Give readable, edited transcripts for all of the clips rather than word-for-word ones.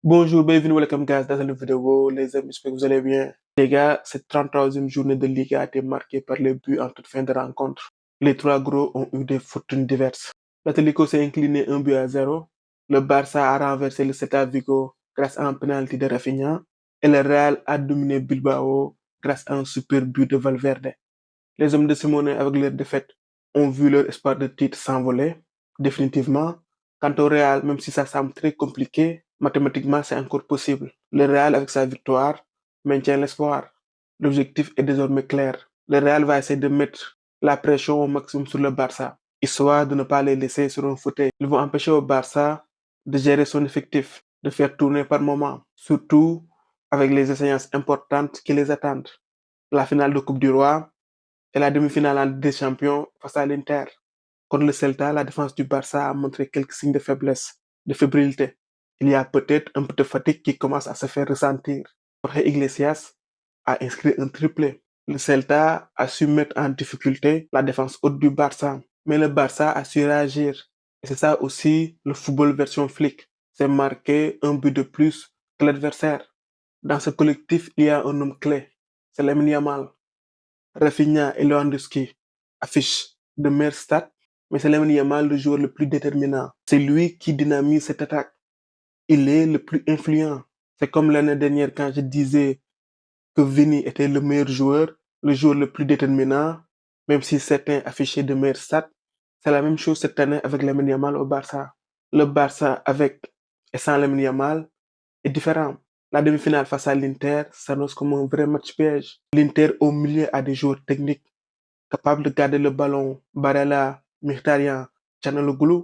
Bonjour, bienvenue, welcome guys dans cette vidéo. Les amis, j'espère que vous allez bien. Les gars, cette 33e journée de Ligue a été marquée par les buts en toute fin de rencontre. Les trois gros ont eu des fortunes diverses. L'Atlético s'est incliné 1-0. Le Barça a renversé le Celta Vigo grâce à un penalty de Rafinha. Et le Real a dominé Bilbao grâce à un super but de Valverde. Les hommes de Simone, avec leur défaite, ont vu leur espoir de titre s'envoler, définitivement. Quant au Real, même si ça semble très compliqué, mathématiquement, c'est encore possible. Le Real, avec sa victoire, maintient l'espoir. L'objectif est désormais clair. Le Real va essayer de mettre la pression au maximum sur le Barça, histoire de ne pas les laisser sur un fauteuil. Ils vont empêcher au Barça de gérer son effectif, de faire tourner par moment, surtout avec les échéances importantes qui les attendent. La finale de Coupe du Roi et la demi-finale en Ligue des Champions face à l'Inter. Contre le Celta, la défense du Barça a montré quelques signes de faiblesse, de fébrilité. Il y a peut-être un peu de fatigue qui commence à se faire ressentir. Jorge Iglesias a inscrit un triplé. Le Celta a su mettre en difficulté la défense haute du Barça, mais le Barça a su réagir. Et c'est ça aussi le football version flic. C'est marquer un but de plus que l'adversaire. Dans ce collectif, il y a un homme clé, c'est Lamine Yamal. Rafinha et Lewandowski affichent de meilleures stats, mais c'est Lamine Yamal le joueur le plus déterminant. C'est lui qui dynamise cette attaque. Il est le plus influent. C'est comme l'année dernière quand je disais que Vini était le meilleur joueur, le joueur le plus déterminant, même si certains affichaient de meilleures stats. C'est la même chose cette année avec Lamine Yamal au Barça. Le Barça avec et sans Lamine Yamal est différent. La demi-finale face à l'Inter s'annonce comme un vrai match piège. L'Inter au milieu a des joueurs techniques capables de garder le ballon, Barella, Mkhitaryan, Çalhanoğlu,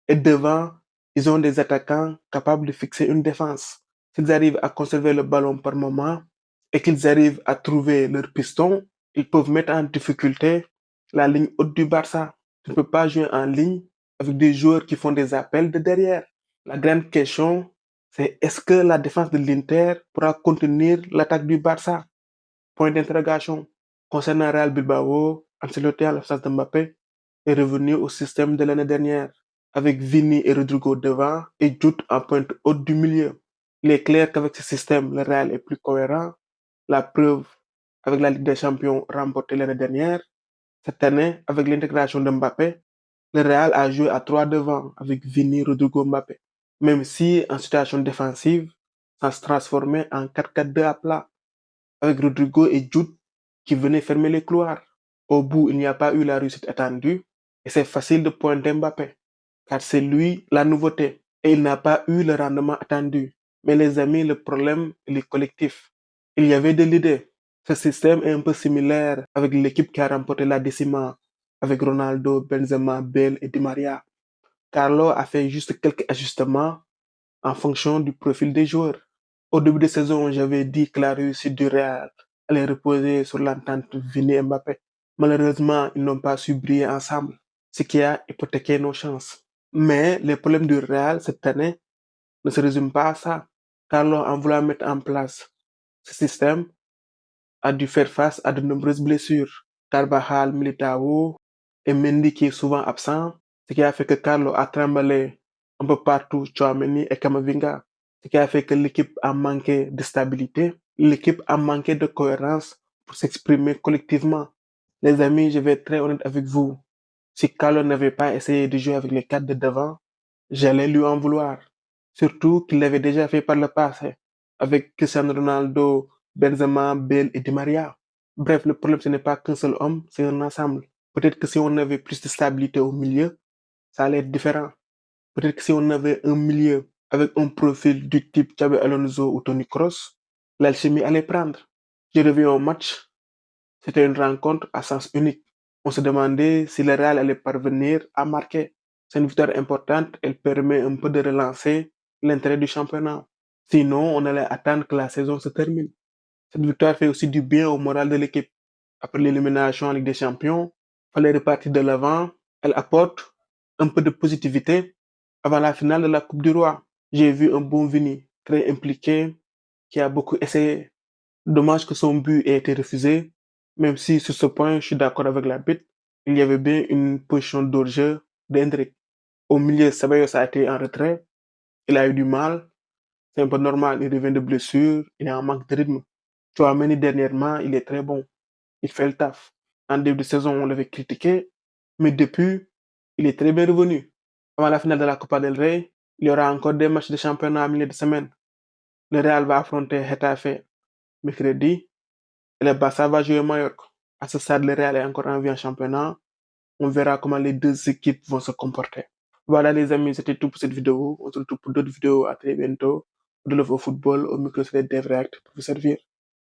et devant, ils ont des attaquants capables de fixer une défense. S'ils arrivent à conserver le ballon par moment et qu'ils arrivent à trouver leur piston, ils peuvent mettre en difficulté la ligne haute du Barça. Tu ne peux pas jouer en ligne avec des joueurs qui font des appels de derrière. La grande question, c'est est-ce que la défense de l'Inter pourra contenir l'attaque du Barça? Point d'interrogation. Concernant Real Bilbao, Ancelotti, en l'absence de Mbappé, est revenu au système de l'année dernière, avec Vini et Rodrigo devant et Jude en pointe haute du milieu. Il est clair qu'avec ce système, le Real est plus cohérent. La preuve avec la Ligue des Champions remportée l'année dernière. Cette année, avec l'intégration de Mbappé, le Real a joué à 3 devant avec Vini, Rodrigo, Mbappé. Même si en situation défensive, ça se transformait en 4-4-2 à plat, avec Rodrigo et Jude qui venaient fermer les couloirs. Au bout, il n'y a pas eu la réussite attendue et c'est facile de pointer Mbappé, car c'est lui la nouveauté et il n'a pas eu le rendement attendu. Mais les amis, le problème, il est collectif. Il y avait de l'idée. Ce système est un peu similaire avec l'équipe qui a remporté la décima, avec Ronaldo, Benzema, Bale et Di Maria. Carlo a fait juste quelques ajustements en fonction du profil des joueurs. Au début de saison, j'avais dit que la réussite du Real allait reposer sur l'entente Vini et Mbappé. Malheureusement, ils n'ont pas su briller ensemble, ce qui a hypothéqué nos chances. Mais les problèmes du Real cette année ne se résument pas à ça. Carlo, en voulant mettre en place ce système, a dû faire face à de nombreuses blessures. Carvajal, Militao et Mendy qui est souvent absent, ce qui a fait que Carlo a tremblé un peu partout, Tchouaméni et Kamavinga, ce qui a fait que l'équipe a manqué de stabilité, l'équipe a manqué de cohérence pour s'exprimer collectivement. Les amis, je vais être très honnête avec vous. Si Carlo n'avait pas essayé de jouer avec les quatre de devant, j'allais lui en vouloir. Surtout qu'il l'avait déjà fait par le passé, avec Cristiano Ronaldo, Benzema, Bale et Di Maria. Bref, le problème, ce n'est pas qu'un seul homme, c'est un ensemble. Peut-être que si on avait plus de stabilité au milieu, ça allait être différent. Peut-être que si on avait un milieu avec un profil du type Xabi Alonso ou Toni Kroos, l'alchimie allait prendre. Je reviens au match. C'était une rencontre à sens unique. On se demandait si le Real allait parvenir à marquer. C'est une victoire importante, elle permet un peu de relancer l'intérêt du championnat. Sinon, on allait attendre que la saison se termine. Cette victoire fait aussi du bien au moral de l'équipe. Après l'élimination en Ligue des Champions, il fallait repartir de l'avant. Elle apporte un peu de positivité avant la finale de la Coupe du Roi. J'ai vu un bon Vini, très impliqué, qui a beaucoup essayé. Dommage que son but ait été refusé, même si sur ce point, je suis d'accord avec l'arbitre. Il y avait bien une position d'hors-jeu d'Hendrick. Au milieu, Ceballos a été en retrait. Il a eu du mal. C'est un peu normal, il revient de blessure, il est en manque de rythme. Tchouaméni, dernièrement, il est très bon. Il fait le taf. En début de saison, on l'avait critiqué, mais depuis, il est très bien revenu. Avant la finale de la Copa del Rey, il y aura encore des matchs de championnat à milieu de semaine. Le Real va affronter Getafe mercredi et le Barça va jouer Mallorca. À ce stade, le Real est encore en vie en championnat. On verra comment les deux équipes vont se comporter. Voilà les amis, c'était tout pour cette vidéo. On se retrouve pour d'autres vidéos. À très bientôt. De le football au micro, c'est Dev React pour vous servir.